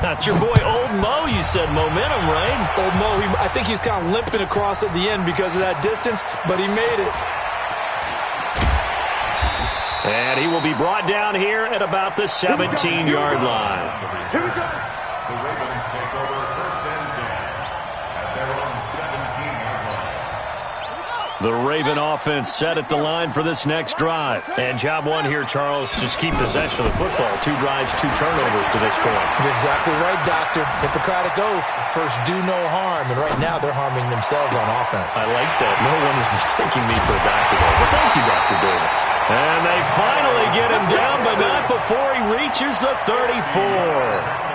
That's your boy Old Mo, you said. Momentum, right? Old Mo, I think he's kind of limping across at the end because of that distance, but he made it. And he will be brought down here at about the 17-yard line. The Ravens take over first and 10 at their own 17-yard line. The Raven offense set at the line for this next drive. And job one here, Charles, just keep possession of the football. 2 drives, 2 turnovers to this point. You're exactly right, Doctor. Hippocratic oath. First, do no harm. And right now, they're harming themselves on offense. I like that. No one is mistaking me for a doctor there. But thank you, Dr. Davis. And they finally get him down, but not before he reaches the 34.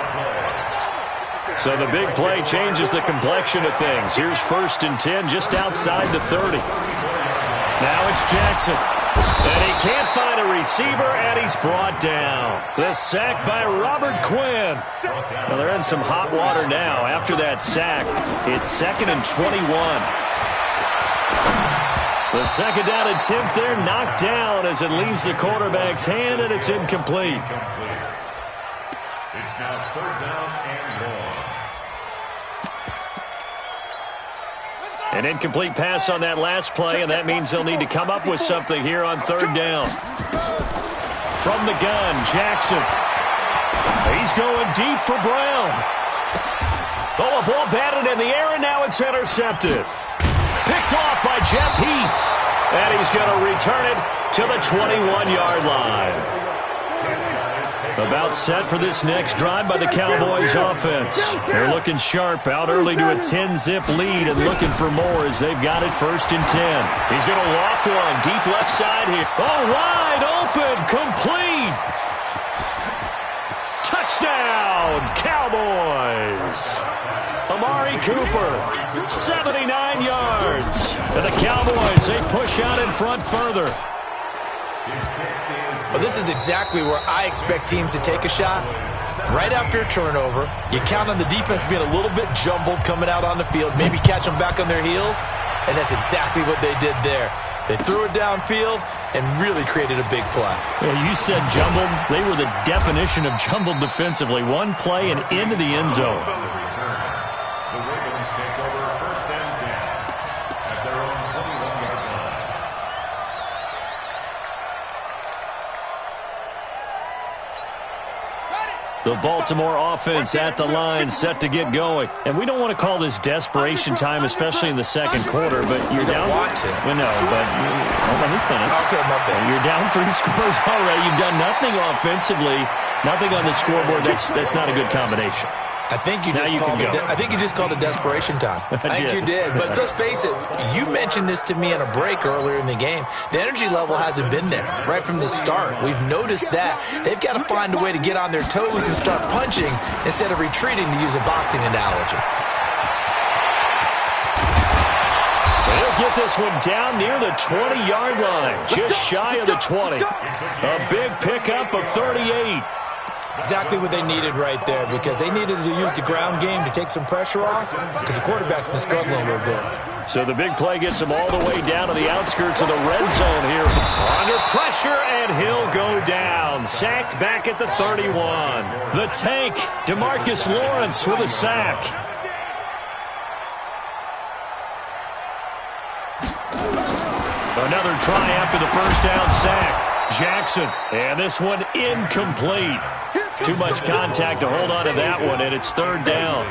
So the big play changes the complexion of things. Here's first and 10 just outside the 30. Now it's Jackson. And he can't find a receiver, and he's brought down. The sack by Robert Quinn. Well, they're in some hot water now. After that sack, it's 2nd and 21. The second down attempt there knocked down as it leaves the quarterback's hand, and it's incomplete. It's now 3rd down and 1. An incomplete pass on that last play, and that means they'll need to come up with something here on 3rd down. From the gun, Jackson. He's going deep for Brown. Oh, a ball batted in the air, and now it's intercepted. Picked off by Jeff Heath. And he's going to return it to the 21-yard line. About set for this next drive by the Cowboys offense. They're looking sharp, out early to a 10-zip lead and looking for more as they've got it 1st and 10. He's going to loft one deep left side here. Oh, wide open, complete. Touchdown, Cowboys. Amari Cooper, 79 yards. And the Cowboys, they push out in front further. Well, this is exactly where I expect teams to take a shot. Right after a turnover, you count on the defense being a little bit jumbled coming out on the field, maybe catch them back on their heels, and that's exactly what they did there. They threw it downfield and really created a big play. Yeah, you said jumbled. They were the definition of jumbled defensively. One play and into the end zone. The Ravens take over first and 10 at their own 21-yard line. The Baltimore offense at the line, set to get going. And we don't want to call this desperation time, especially in the second quarter, but you're down. Want to. Well, no, but let me finish. Okay, my bad. You're down 3 scores already. You've done nothing offensively, nothing on the scoreboard. That's not a good combination. I think you just called it desperation time. I think you did. But let's face it, you mentioned this to me in a break earlier in the game. The energy level hasn't been there right from the start. We've noticed that. They've got to find a way to get on their toes and start punching instead of retreating, to use a boxing analogy. They'll get this one down near the 20-yard line, just shy of the 20. A big pickup of 38. Exactly what they needed right there, because they needed to use the ground game to take some pressure off, because the quarterback's been struggling a little bit. So the big play gets him all the way down to the outskirts of the red zone here. Under pressure, and he'll go down. Sacked back at the 31. The tank, DeMarcus Lawrence with a sack. Another try after the first down sack. Jackson, and this one incomplete. Too much contact to hold on to that one, and it's 3rd down.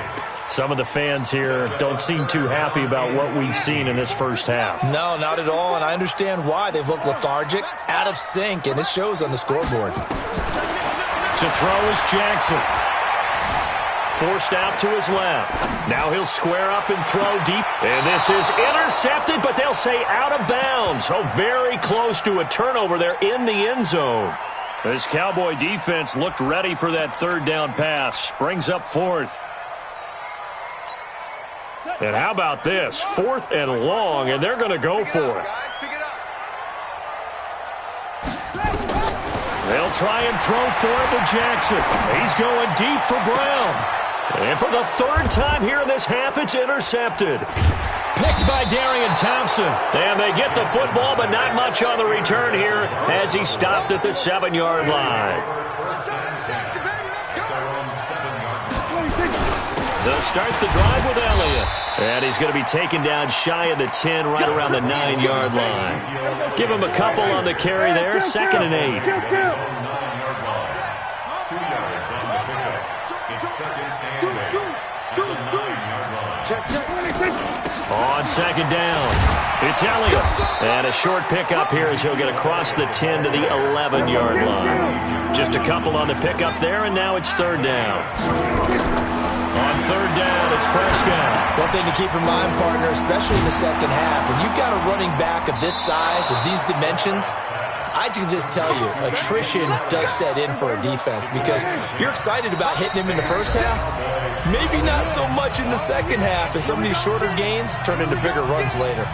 Some of the fans here don't seem too happy about what we've seen in this first half. No, not at all, and I understand why. They've looked lethargic, out of sync, and it shows on the scoreboard. To throw is Jackson. Forced out to his left. Now he'll square up and throw deep. And this is intercepted, but they'll say out of bounds. Oh, very close to a turnover there in the end zone. This Cowboy defense looked ready for that 3rd down pass. Brings up 4th. And how about this? 4th and long, and they're going to go for it. They'll try and throw for it to Jackson. He's going deep for Brown. And for the 3rd time here in this half, it's intercepted. Picked by Darian Thompson. And they get the football, but not much on the return here as he stopped at the 7-yard line. They'll start the drive with Elliott. And he's going to be taken down shy of the 10, right around the 9-yard line. Give him a couple on the carry there, 2nd and 8. 2 yards on the pickup. It's 2nd and 8 at the 9-yard line. On 2nd down, it's Elliott. And a short pickup here as he'll get across the 10 to the 11-yard line. Just a couple on the pickup there, and now it's 3rd down. On 3rd down, it's Prescott. One thing to keep in mind, partner, especially in the second half, when you've got a running back of this size, of these dimensions, I can just tell you, attrition does set in for a defense because you're excited about hitting him in the first half, maybe not so much in the second half, and some of these shorter gains turn into bigger runs later.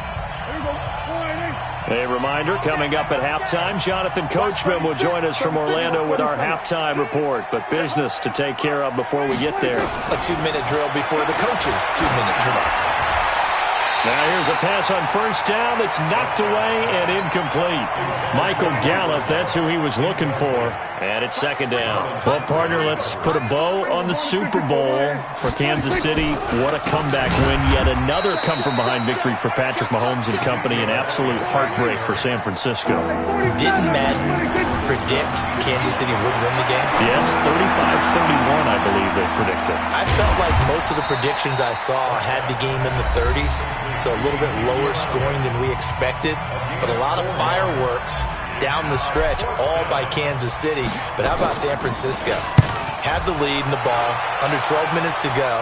A reminder, coming up at halftime, Jonathan Coachman will join us from Orlando with our halftime report. But business to take care of before we get there. A 2-minute drill before the coach's 2-minute drill. Now here's a pass on 1st down that's knocked away and incomplete. Michael Gallup, that's who he was looking for. And it's 2nd down. Well, partner, let's put a bow on the Super Bowl for Kansas City. What a comeback win. Yet another come-from-behind victory for Patrick Mahomes and company. An absolute heartbreak for San Francisco. Didn't Madden predict Kansas City would win the game? Yes, 35-31, I believe they predicted. I felt like most of the predictions I saw had the game in the 30s, so a little bit lower scoring than we expected. But a lot of fireworks down the stretch, all by Kansas City. But how about San Francisco? Had the lead in the ball, under 12 minutes to go,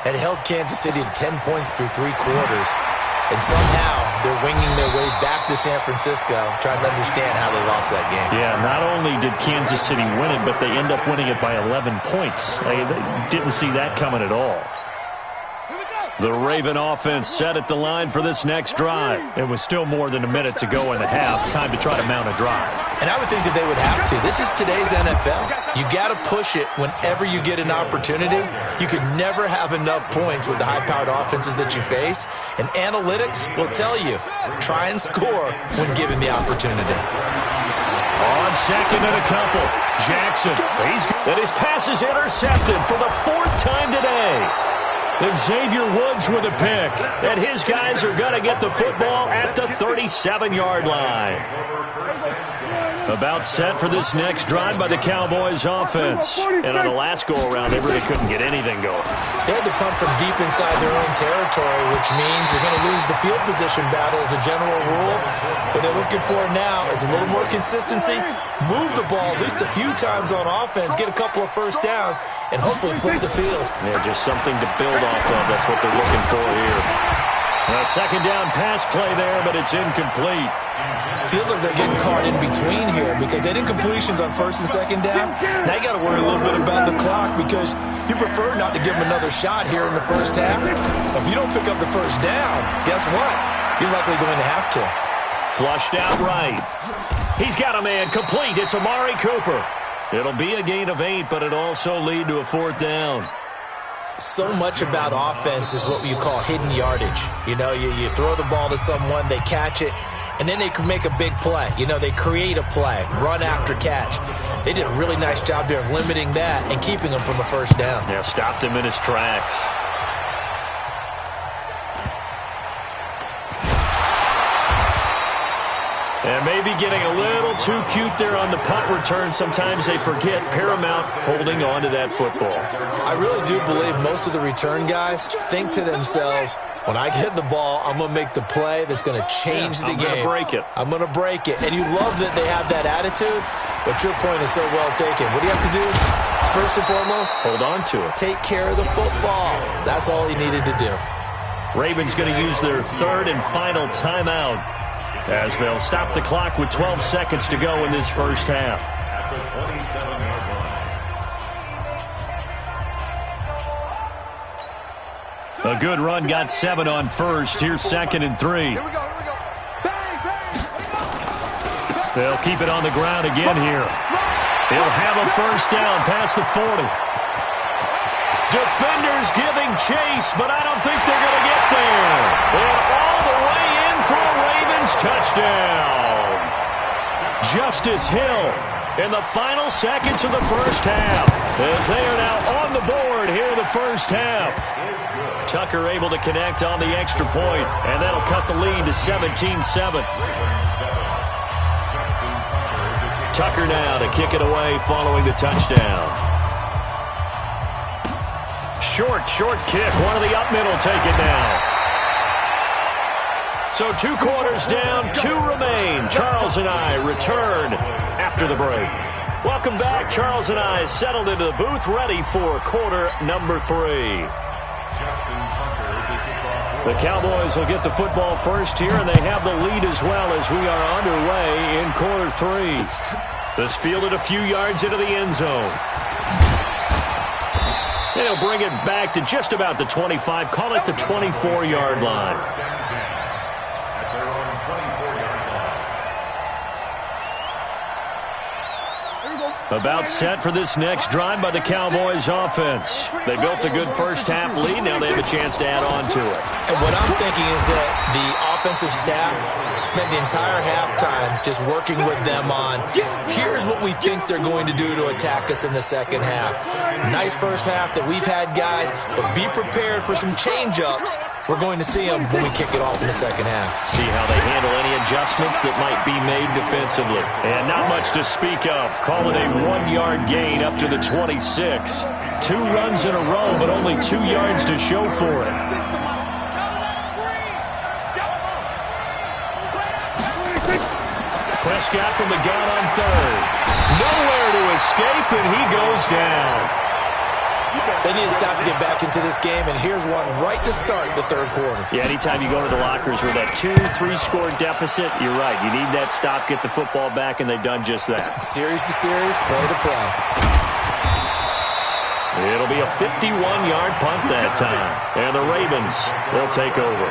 and held Kansas City to 10 points through 3 quarters. And somehow they're winging their way back to San Francisco, trying to understand how they lost that game. Yeah, not only did Kansas City win it, but they end up winning it by 11 points. They didn't see that coming at all. The Raven offense set at the line for this next drive. It was still more than a minute to go in the half. Time to try to mount a drive. And I would think that they would have to. This is today's NFL. You got to push it whenever you get an opportunity. You can never have enough points with the high-powered offenses that you face. And analytics will tell you, try and score when given the opportunity. On 2nd and a couple, Jackson. And his pass is intercepted for the 4th time today. And Xavier Woods with a pick. And his guys are going to get the football at the 37-yard line. About set for this next drive by the Cowboys offense. And on the last go-around, they really couldn't get anything going. They had to punt from deep inside their own territory, which means they're going to lose the field position battle as a general rule. What they're looking for now is a little more consistency, move the ball at least a few times on offense, get a couple of 1st downs, and hopefully flip the field. Yeah, just something to build off of. That's what they're looking for here. A 2nd down pass play there, but it's incomplete. Feels like they're getting caught in between here because they did incompletions on 1st and 2nd down. Now you got to worry a little bit about the clock because you prefer not to give them another shot here in the first half. If you don't pick up the 1st down, guess what? You're likely going to have to. Flushed out right. He's got a man complete. It's Amari Cooper. It'll be a gain of 8, but it'll also lead to a 4th down. So much about offense is what you call hidden yardage. You know, you throw the ball to someone, they catch it, and then they can make a big play. You know, they create a play, run after catch. They did a really nice job there of limiting that and keeping him from a 1st down. Yeah, stopped him in his tracks. And maybe getting a little too cute there on the punt return. Sometimes they forget paramount holding on to that football. I really do believe most of the return guys think to themselves, when I get the ball, I'm going to make the play that's going to change the game. I'm going to break it. I'm going to break it. And you love that they have that attitude, but your point is so well taken. What do you have to do? First and foremost, hold on to it. Take care of the football. That's all he needed to do. Ravens going to use their 3rd and final timeout as they'll stop the clock with 12 seconds to go in this first half. At the 27-yard line. A good run, got 7 on 1st. Here's 2nd and 3. Here we go. Bang, bang. They'll keep it on the ground again here. He'll have a 1st down past the 40. Defenders giving chase, but I don't think they're going to get there. And all the way in for a Ravens touchdown. Justice Hill in the final seconds of the first half as they are now on the board here in the first half. Tucker able to connect on the extra point, and that'll cut the lead to 17-7. Tucker now to kick it away following the touchdown. Short kick. One of the up middle take it now. So 2 quarters down, 2 remain. Charles and I return after the break. Welcome back. Charles and I settled into the booth, ready for quarter number 3. The Cowboys will get the football first here, and they have the lead as well as we are underway in quarter 3. This fielded a few yards into the end zone. They'll bring it back to just about the 25, call it the 24-yard line. About set for this next drive by the Cowboys offense. They built a good first half lead. Now they have a chance to add on to it. And what I'm thinking is that the offensive staff spent the entire halftime just working with them on, here's what we think they're going to do to attack us in the second half. Nice first half that we've had, guys, but be prepared for some change-ups. We're going to see them when we kick it off in the second half. See how they handle any adjustments that might be made defensively. And not much to speak of. Call it a 1-yard gain up to the 26. 2 runs in a row, but only 2 yards to show for it. Prescott from the gun on third. Nowhere to escape, and he goes down. They need to stop to get back into this game, and here's one right to start the third quarter. Yeah, anytime you go to the lockers with that 2-3 score deficit, you're right. You need that stop, get the football back, and they've done just that. Series to series, play to play. It'll be a 51-yard punt that time. And the Ravens, they'll take over.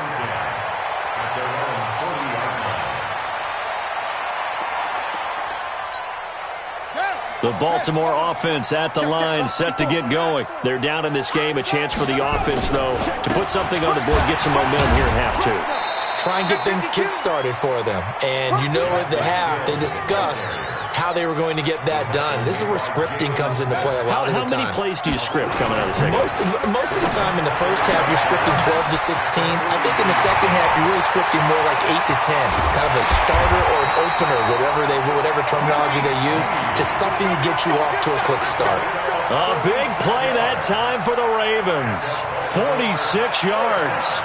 The Baltimore offense at the line, set to get going. They're down in this game. A chance for the offense, though, to put something on the board, get some momentum here in half 2. Try and get things kick-started for them. And you know at the half, they discussed how they were going to get that done. This is where scripting comes into play a lot of the time. How many plays do you script coming out of the second half? Most of the time in the first half, you're scripting 12 to 16. I think in the second half, you're really scripting more like 8 to 10. Kind of a starter or an opener, whatever terminology they use. Just something to get you off to a quick start. A big play that time for the Ravens. 46 yards.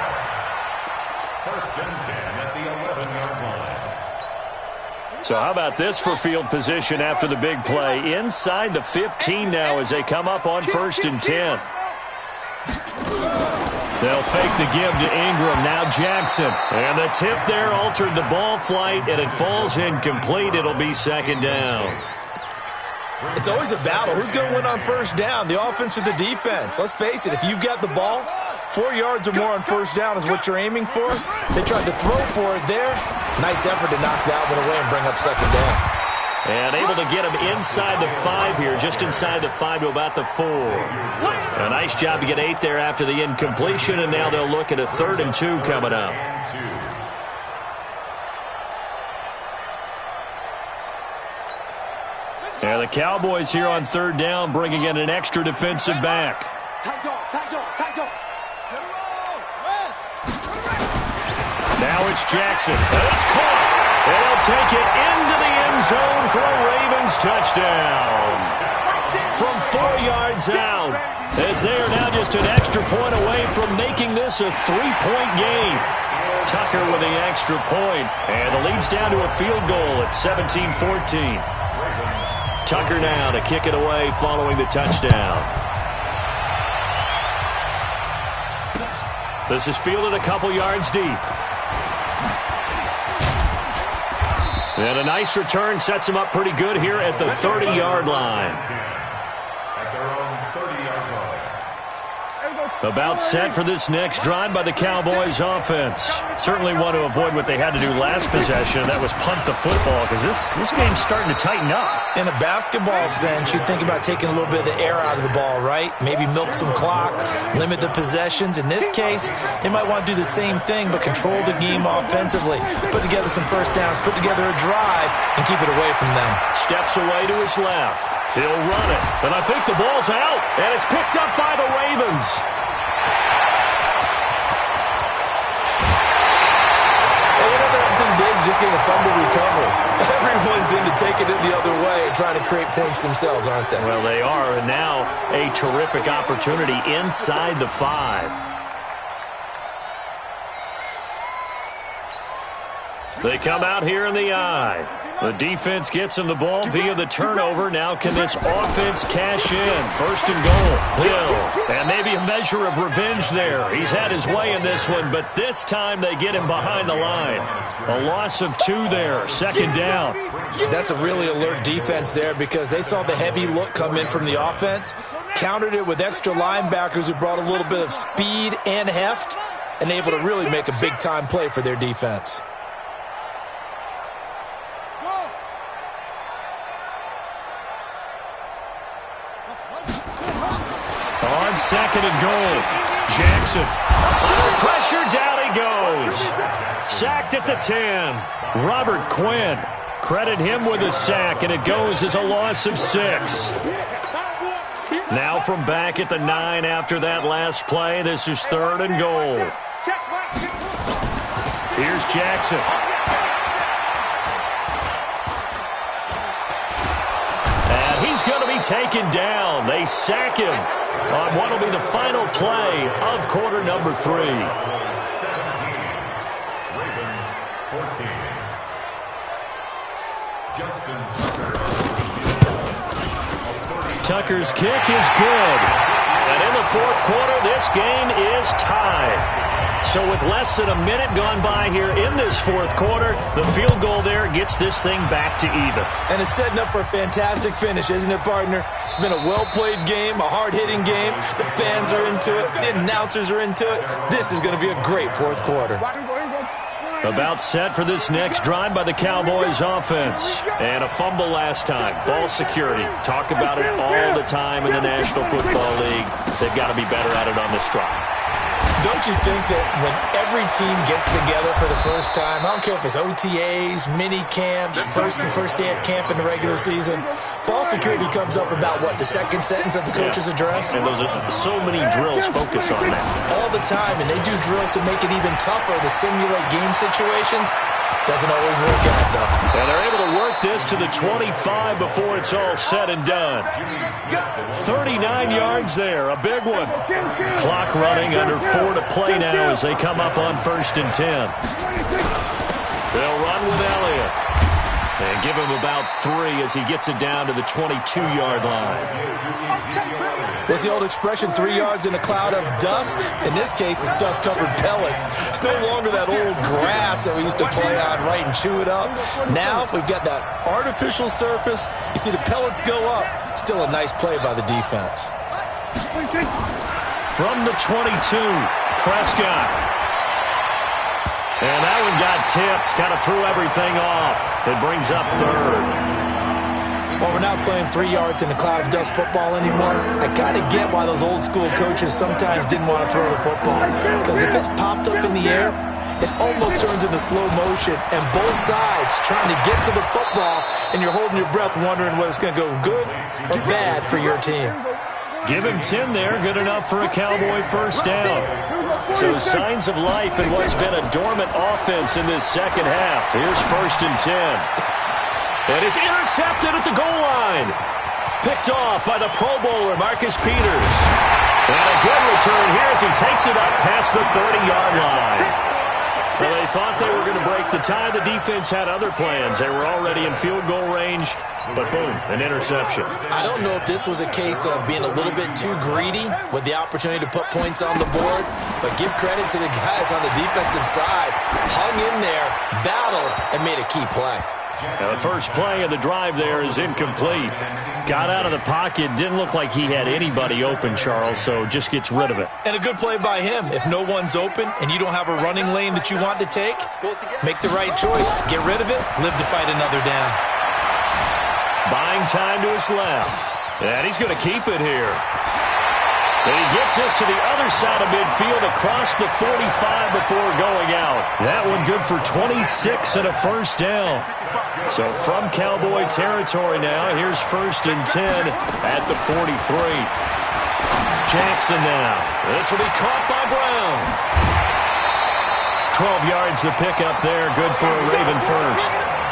First and 10 at the 11-yard line. So how about this for field position after the big play? Inside the 15 now as they come up on first and 10. They'll fake the give to Ingram. Now Jackson. And the tip there altered the ball flight, and it falls incomplete. It'll be second down. It's always a battle. Who's going to win on first down? The offense or the defense? Let's face it, if you've got the ball, 4 yards or more on first down is what you're aiming for. They tried to throw for it there. Nice effort to knock that one away and bring up second down. And able to get him inside the 5 here, just inside the 5 to about the 4. A nice job to get 8 there after the incompletion, and now they'll look at a 3rd and 2 coming up. And the Cowboys here on 3rd down, bringing in an extra defensive back. Now it's Jackson. And it's caught. And they'll take it into the end zone for a Ravens touchdown. From 4 yards out, as they are now just an extra point away from making this a 3-point game. Tucker with the extra point, and the lead's down to a field goal at 17-14. Tucker now to kick it away following the touchdown. This is fielded a couple yards deep. And a nice return sets him up pretty good here at the 30-yard line. About set for this next drive by the Cowboys offense. Certainly want to avoid what they had to do last possession, and that was punt the football, because this game's starting to tighten up. In a basketball sense, you think about taking a little bit of the air out of the ball, right? Maybe milk some clock, limit the possessions. In this case, they might want to do the same thing, but control the game offensively. Put together some first downs, put together a drive, and keep it away from them. Steps away to his left. He'll run it, and I think the ball's out, and it's picked up by the Ravens. To the days of just getting a fumble recovery. Everyone's into taking it the other way and trying to create points themselves, aren't they? Well, they are, and now a terrific opportunity inside the 5. They come out here in the eye. The defense gets him the ball via the turnover. Now can this offense cash in? First and goal. Hill. And maybe a measure of revenge there. He's had his way in this one, but this time they get him behind the line. A loss of 2 there. Second down. That's a really alert defense there because they saw the heavy look come in from the offense, countered it with extra linebackers who brought a little bit of speed and heft, and able to really make a big-time play for their defense. On second and goal, Jackson. Under pressure, down he goes. Sacked at the 10. Robert Quinn. Credit him with a sack, and it goes as a loss of 6. Now from back at the 9 after that last play, this is third and goal. Here's Jackson. And he's going to be taken down. They sack him on what will be the final play of quarter number 3. 17, Ravens 14. Justin Tucker's kick is good. And in the fourth quarter, this game is tied. So with less than a minute gone by here in this fourth quarter, the field goal there gets this thing back to even. And it's setting up for a fantastic finish, isn't it, partner? It's been a well-played game, a hard-hitting game. The fans are into it. The announcers are into it. This is going to be a great fourth quarter. About set for this next drive by the Cowboys offense. And a fumble last time. Ball security. Talk about it all the time in the National Football League. They've got to be better at it on this drive. Don't you think that when every team gets together for the first time, I don't care if it's OTAs, mini camps, first day of camp in the regular season, ball security comes up about, what, the second sentence of the coach's address? And those are so many drills focus on that. All the time, and they do drills to make it even tougher to simulate game situations. Doesn't always work out, though. And they're able to work this to the 25 before it's all said and done. 39 yards there, a big one. Clock running, under 4 to play now as they come up on 1st and 10. They'll run with Elliott. And give him about 3 as he gets it down to the 22-yard line. What's the old expression, 3 yards in a cloud of dust? In this case, it's dust-covered pellets. It's no longer that old grass that we used to play on, right, and chew it up. Now we've got that artificial surface. You see the pellets go up. Still a nice play by the defense. From the 22, Prescott. And that one got tipped, kind of threw everything off. It brings up third. Well, we're not playing 3 yards in a cloud of dust football anymore. I kind of get why those old school coaches sometimes didn't want to throw the football. Because if it's popped up in the air, it almost turns into slow motion. And both sides trying to get to the football, and you're holding your breath wondering whether it's going to go good or bad for your team. Give him 10 there, good enough for a Cowboy first down. So signs of life in what's been a dormant offense in this second half. Here's 1st and 10. And it's intercepted at the goal line. Picked off by the Pro Bowler, Marcus Peters. And a good return here as he takes it up past the 30-yard line. Well, they thought they were going to break the tie. The defense had other plans. They were already in field goal range, but boom, an interception. I don't know if this was a case of being a little bit too greedy with the opportunity to put points on the board, but give credit to the guys on the defensive side. Hung in there, battled, and made a key play. Now, the first play of the drive there is incomplete. Got out of the pocket. Didn't look like he had anybody open, Charles, so just gets rid of it. And a good play by him. If no one's open and you don't have a running lane that you want to take, make the right choice. Get rid of it. Live to fight another down. Buying time to his left. And he's going to keep it here. And he gets us to the other side of midfield across the 45 before going out. That one good for 26 and a first down. So from Cowboy territory now, here's 1st and 10 at the 43. Jackson now. This will be caught by Brown. 12 yards the pickup there, good for a Raven first.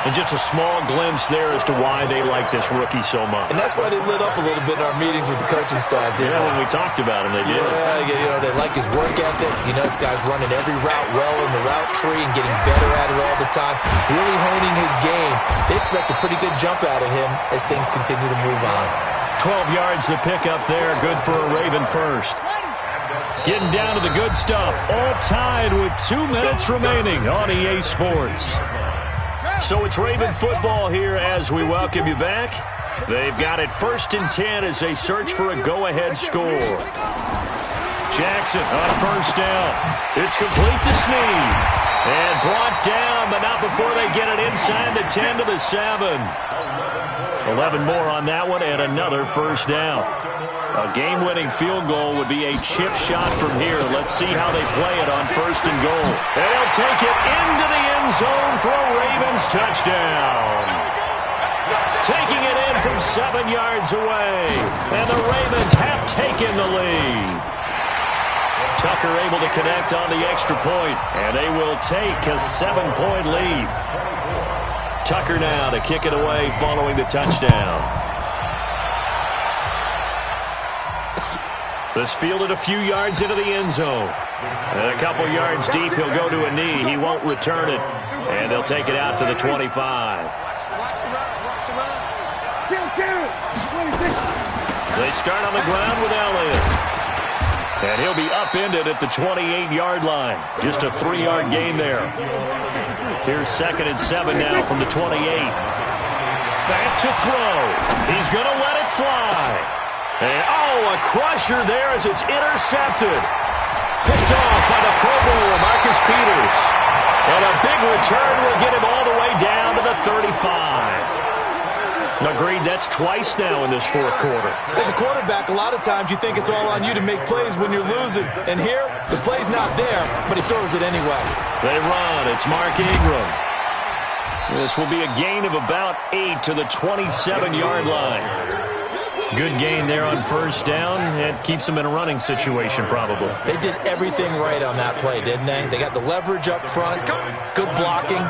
And just a small glimpse there as to why they like this rookie so much. And that's why they lit up a little bit in our meetings with the coaching staff, didn't they? When we talked about him, they did. Yeah, they like his work ethic. This guy's running every route well in the route tree and getting better at it all the time, really honing his game. They expect a pretty good jump out of him as things continue to move on. 12 yards the pickup there, good for a Raven first. Getting down to the good stuff, all tied with 2 minutes remaining on EA Sports. So it's Raven football here as we welcome you back. They've got it 1st and 10 as they search for a go-ahead score. Jackson on 1st down. It's complete to Snead. And brought down, but not before they get it inside the 10 to the 7. 11 more on that one and another 1st down. A game-winning field goal would be a chip shot from here. Let's see how they play it on 1st and goal. And they'll take it into the end zone for a Ravens touchdown. Taking it in from 7 yards away. And the Ravens have taken the lead. Tucker able to connect on the extra point. And they will take a 7-point lead. Tucker now to kick it away following the touchdown. This fielded a few yards into the end zone. And a couple yards deep, he'll go to a knee. He won't return it. And they'll take it out to the 25. They start on the ground with Elliott. And he'll be upended at the 28-yard line. Just a 3-yard gain there. Here's 2nd and 7 now from the 28. Back to throw. He's going to let it fly. And, a crusher there as it's intercepted. Picked off by the Pro Bowler, Marcus Peters. And a big return will get him all the way down to the 35. Agreed, that's twice now in this 4th quarter. As a quarterback, a lot of times you think it's all on you to make plays when you're losing. And here, the play's not there, but he throws it anyway. They run. It's Mark Ingram. This will be a gain of about 8 to the 27-yard line. Good gain there on 1st down. It keeps them in a running situation, probably. They did everything right on that play, didn't they? They got the leverage up front, good blocking,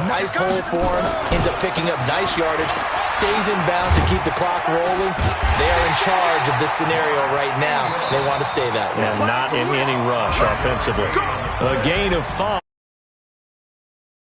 nice hole for him, ends up picking up nice yardage, stays in bounds to keep the clock rolling. They are in charge of this scenario right now. They want to stay that way. And not in any rush offensively. A gain of 5.